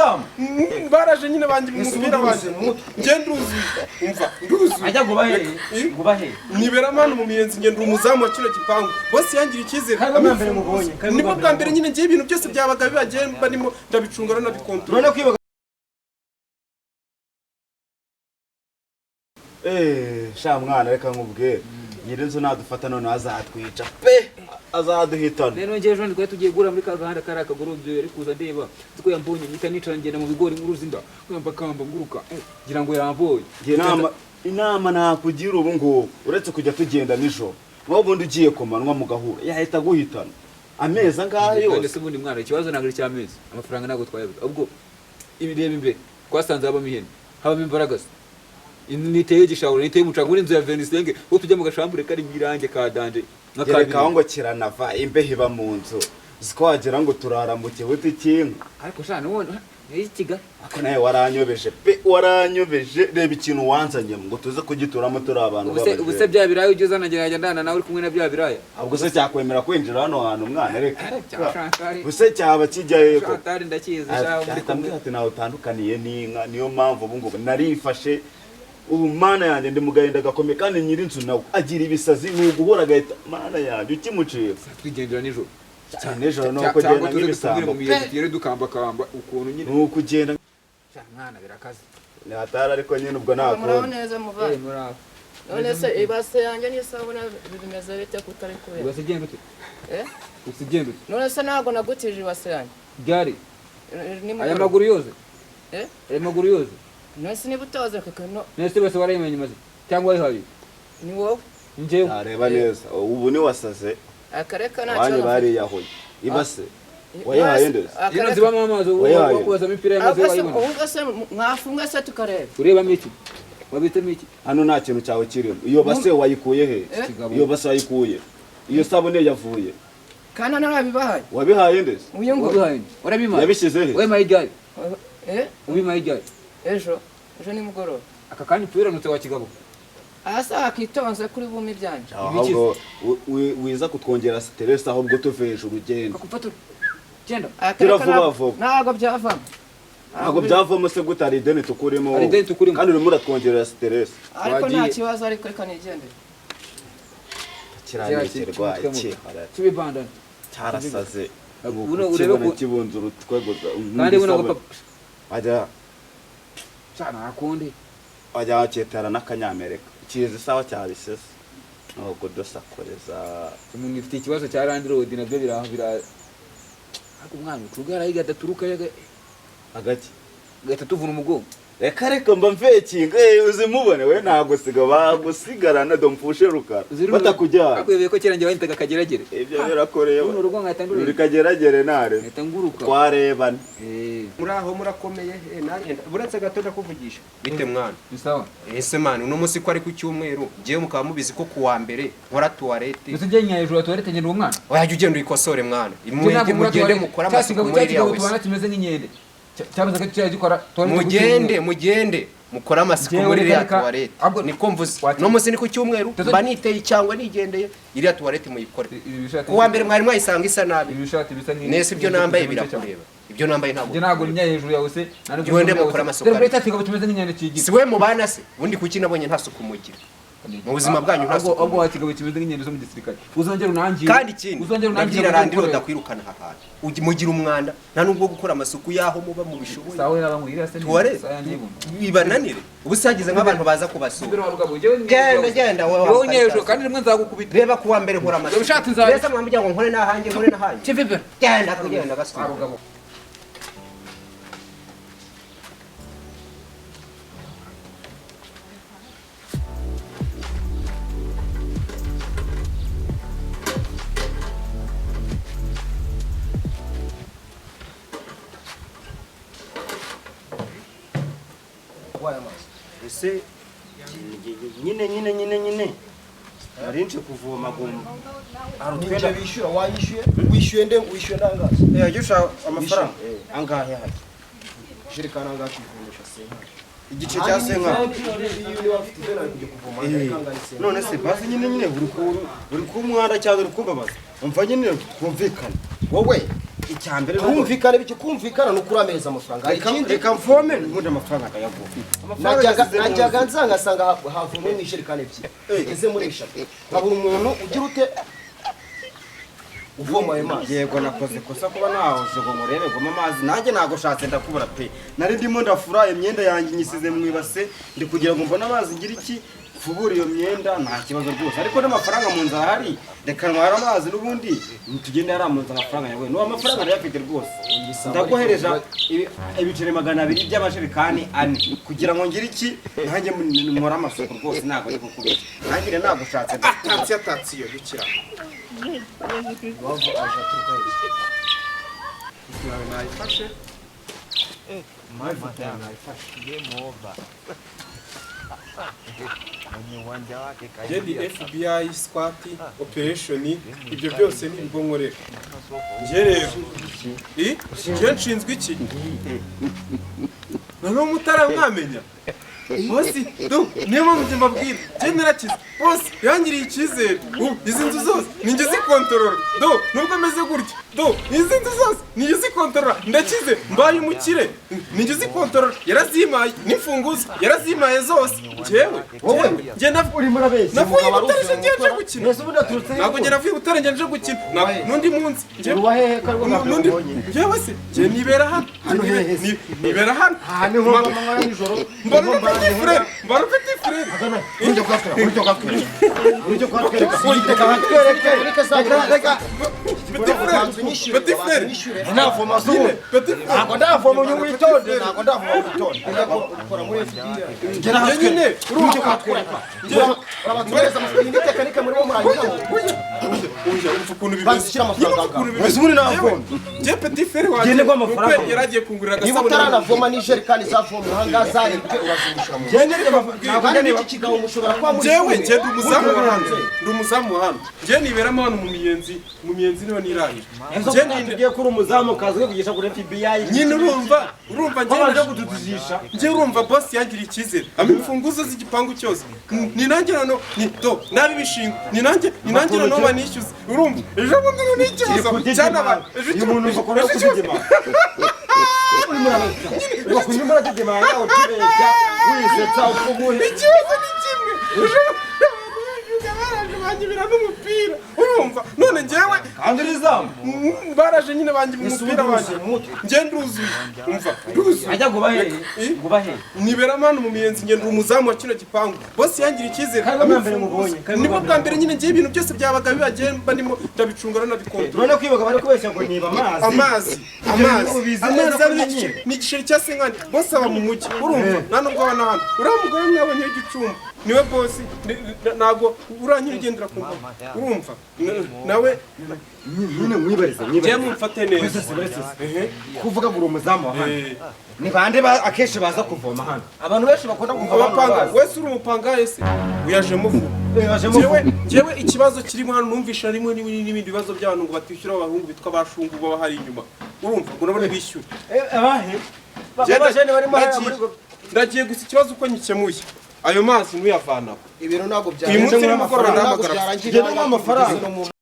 Muzam. Baraje nyine banje umupira banje. Ngende uzi. Umva, nduzi. Ajya gubahe. Nibera manu mu miyenzi ngende umuzamu wa kino gipangu. Bose yangira ikizere. Kandi mbere mubonye. Nibwo bwa mbere nyine ngiye ibintu byose byabaga bibagiye barimo ndabicungara na bikontrol. None kwiba sha mwana reka nkubwire nyirinzu nadufata none azatwica pe azaduhitana rero ngeje ejo ndikwe tugiye gura muri kagahanda kari akagorobyo ari kuza ndeba ziko yambonye nika nicara ngenda mu bigori nk'uruzinda kwamba kamba nguruka gira ngo yambonye inama nakugira ubu ngo uretse kujya tugenda nijoro wowe ubundi ugiye kumanwa mu gahura yahita guhitana amezi angahe yose ndetse ubundi mwana ikibazo nagari cy'amezi amafaranga nago twayabuze ubwo ibireba imbere twasanze habamo ihene habamo imbaraga niteye gishawura niteye mucanga uri inzu ya Venisenge wo tujya mu gashambure kari mirange ka danje nakabireka ngo kiranava imbehe iba mu nzu zikwagira ngo turaramuke buti kintu ariko sha none ikiga ako naye waranyobeje pe waranyobeje reba ikintu wanzanye ngo tuze kugituramo turi abantu ubuse bya birayi ugeze nageranya ndana nawe uri kumwe na bya birayi ahubwo se cyakwemera kwinjira hano hantu mwana reka ubuse cyaba kijyaye ko atari ndakizi sha muri kumwe ati nawe utandukaniye n'inka niyo mpamvu ubu ngo narifashe ubu mana yanjye ndi mugahinda gakomeye kandi nyirinzu nawe agira ibisazi nuguhora agahita mana yanjye ukimuciye twigendera nijoro cyane nijoro nuko genda nk'ibisambo tugere dukamba ukuntu nyine nuko ugenda mwana birakaze ni hatara ariko nyine ubwo nako muraho neza muvaye muraho none se ibase yanjye n'isabuna bimeze bite kutari kubera ibase genda ute usigenda ute none se ntago nagutije ibase yanjye gari aya maguru yose aya maguru yose nese niba utaza kakano nese bose barayimenye maze cyangwa wayihaye ni wowe njyewe areba neza ubu ni wasaze akareka nta wanyu bari yahoye ibase wayihaye ndese ino zibamo amazi wakoza imipira y'amazi wayibona ubwo se mwafunga se tukareba ureba miki wabite miki hano nta kintu cyawe kirimo iyo base wayikuye he iyo base wayikuye iyo sabune yavuye kana narabibahaye wabihaye ndese uyu ngo wabihaye urabimaye yabishyize he we mayigaye ubimayigaye ejo ni mugoroba aka kanya tuyiranutse wa kigabo asa akitonze kuri bumi byanje ahubwo wiza kutwongera stress ahubwo tuve hejuru ugenda akufata genda gira vuba vuba ntago byavamo ntago byavamo se gutari ideni tukurimo kandi urimo uratwongerera stress ariko nta kibazo ariko reka nigende kirangikerwa iki tubibandana cyarasaze urebe ko kibunzuru twegoza kandi ubona ko papa ajya cyana akundi ajya cyetara n'akanyamerika kizi sawa cyabisese nubwo dosakoreza umuntu ifite ikibazo cya Land Road nabyo bira ariko umwana utugara yiga daturuka agati gahita tuvuna umugongo reka mba mvekinga uzimubone we ntago siga bagusigarana dompfushe rukara batakujyana akwebeye ko kirangiye wahitaga akageragere ibyo birakoreye uno rugo nkatandura uri kageragere nare ntanguruka twarebana muraho murakomeye nanjye buretse gato ndakuvugisha bite mwana bisawa ese mwana uno munsi ko ari ku cyumweru giye mukaba mubizi ko kuwa mbere nkora toilette ese je nya hejuru toilette ngenda umwana wajya ugenda uyikosore mwana mugende mukora amasuku muri iriya wese tubana kimeze nk'inkende cyabuze ko cyagikora mugende mukora amasuku muri iriya toilette niko mvuze no munsi ni ku cyumweru mba niteye cyangwa nigendeye iriya toilette muyikore kuwa mbere mwari mwayisanga isa nabi nese ibyo nambaye birakureba ibyo nambaye ntabwo nya hejuru yawe se ngende mukora amasuku toilette tigabo kimeze nk'inkende kigira siwe mubana se ubundi kuki nabonye nta suku mugira mu buzima bwanyu nta suku ahubwo wakigabo kimeze nk'inkende zo mu gisirikare uzongera unangiye kandi ikindi uzongera urandiro ndakwirukana hahantu mugira umwanda nta nubwo gukora amasuku yaho muba mu bishoboye sawe nabamwira se bibananire ubusagize nk'abantu baza kubasura genda wowe nyejo kandi rimwe nzagukubita reba kuwa mbere nkora amasuku bishatse nzaje mbese mwambye ngo nkore nahanjye kivibe genda gasura ese nyine arinje kuvoma gumba arutwenda bishyura wishyuye ndangaza yajusha amafaranga angahe hadi jerikana angahe kuvomesha senka igice cya senka none se basi nyine buri ku mwanda cyangwa uri kumbabaza umva nyine twumvikana wowe icyambere kumvikana biki kumvikana no kuri ameza amafaranga ikindi reka mvome n'ubundi amafaranga akayaguha najyaga nsangasanga havumwe n'isherikane ebyiri eze muri eshatu nkabura umuntu ugira ute uvoma ayo mazi. Yego nakoze kosa kuba nahoje ngo murebe goma amazi nanjye nago shatse ndakubura pe nari ndimo ndafura imyenda yanjye nyisize mu ibase ndi kugira ngo mbone amazi ngira iki fubura iyo myenda nta kibazo rwose ariko n'amafaranga mu nzara hari reka ntwara amazi n'ubundi tugende yari mu nzara amafaranga yawe no amafaranga yafite rwose ndaguhereja ibiceri 200 by'amajerikani ane kugira ngo ngire iki nanjye nkora amasuku rwose ntago ariko kubera nanjye nago shatse atansiyo bikira Wavu aje aturuka he? nawe nayifashe Jendi FBI squat operation ibyo byose ni bwo nkorera nje rero je nshinzwe iki nano mutaramwamenya bosi do niyo mpamvu mbabwira je narakize bosi yangiriye icyizere izi nzu zose ninjye zikontorora do nubwo meze gutya do izi nzu zose ninjye zikontorora ndakize mbaye umukire ninjye zikontorora yarazimaye n'imfunguzo yarazimaye zose jewe je uri murabeshya navuye butarisha nje gukina ntabwo nge navuye butarisha nje gukina nundi munsi uruwahehe karwo nundi jewe se je nibera hano nibera hano hano ho mama nijoro mbona petit frère uryo kwatwereka petit frère navoma zuba ntabwo ndavoma unyungu itonde ntabwo ndavoma itonde ukora muri FBI ngera nyine uryo kwatwereka urabatwereza amafaranga tekanike muri bo murangiramo uje ukuntu bashyira amafaranga mwese muri navoma je petit frère waje amafaranga yaragiye kungurira niba utaranavoma n'ijerikani zavomwe ahangaha zarebwe urazimisha mu ntabwo ndi iki kigabo mushobora kuba muri jewe nje ndi umuzamu hano je niberamo hano mu miyenzi niho nirahira je ndiye kuri umuzamu kazi kugisha kuri FBI nyine urumva nje kududujisha nje urumva boss yangiriye icyizere amimfunguzo z'igipangu cyose ni nanjye nano ni do nabi bishinga ni nanjye nano banishyuza urumva ejo bundi n'ikibazo cyane abantu ejo umuntu ukora kugema kunyuma radegema yawe tubeshya wisetsa ukumuhe ikibazo ni kimwe ejo baraje n'umupira urumva none njyewe kandi rizamu baraje nyine banjye umupira wanjye nje nduzuye umva nduzuye ajya gubahe niberamo hano mu miyenzi nge ndi umuzamu wa kino gipangu bosi yangira icyizere nibwo bwa mbere nyine ngiye ibintu byose byabaga bibagiye mba ndimo ndabicungana nabikontorora urabona kwibaga bari kubeshya ngo niba amazi ni igiceri cya senkani bosi aba mu mujyi urumva nta nubwo abana hano uriya mugore mwabonye w'igicumbi niwe bosi ntabwo uranyura ugendera ku mbuga urumva nawe nyine mwibarize njye mumfate neza kuvuga ngo uri umuzamu wa hano ni bande akenshi baza kuvoma hano abantu benshi bakunda kuvoma abapanga wese uri umupangaye se uyajemo vuba jewe ikibazo kirimo hano numvisha rimwe n'ibindi bibazo by'abantu ngo batishyura abahungu bitwa bashungu baba hari inyuma urumva ngo nabone bishyura abahe ndagiye gusa ikibazo uko nyikemuye ayo mazi ntuyavanaho ibintu ntabwo uyu munsi nimugoroba byarangira amafaranga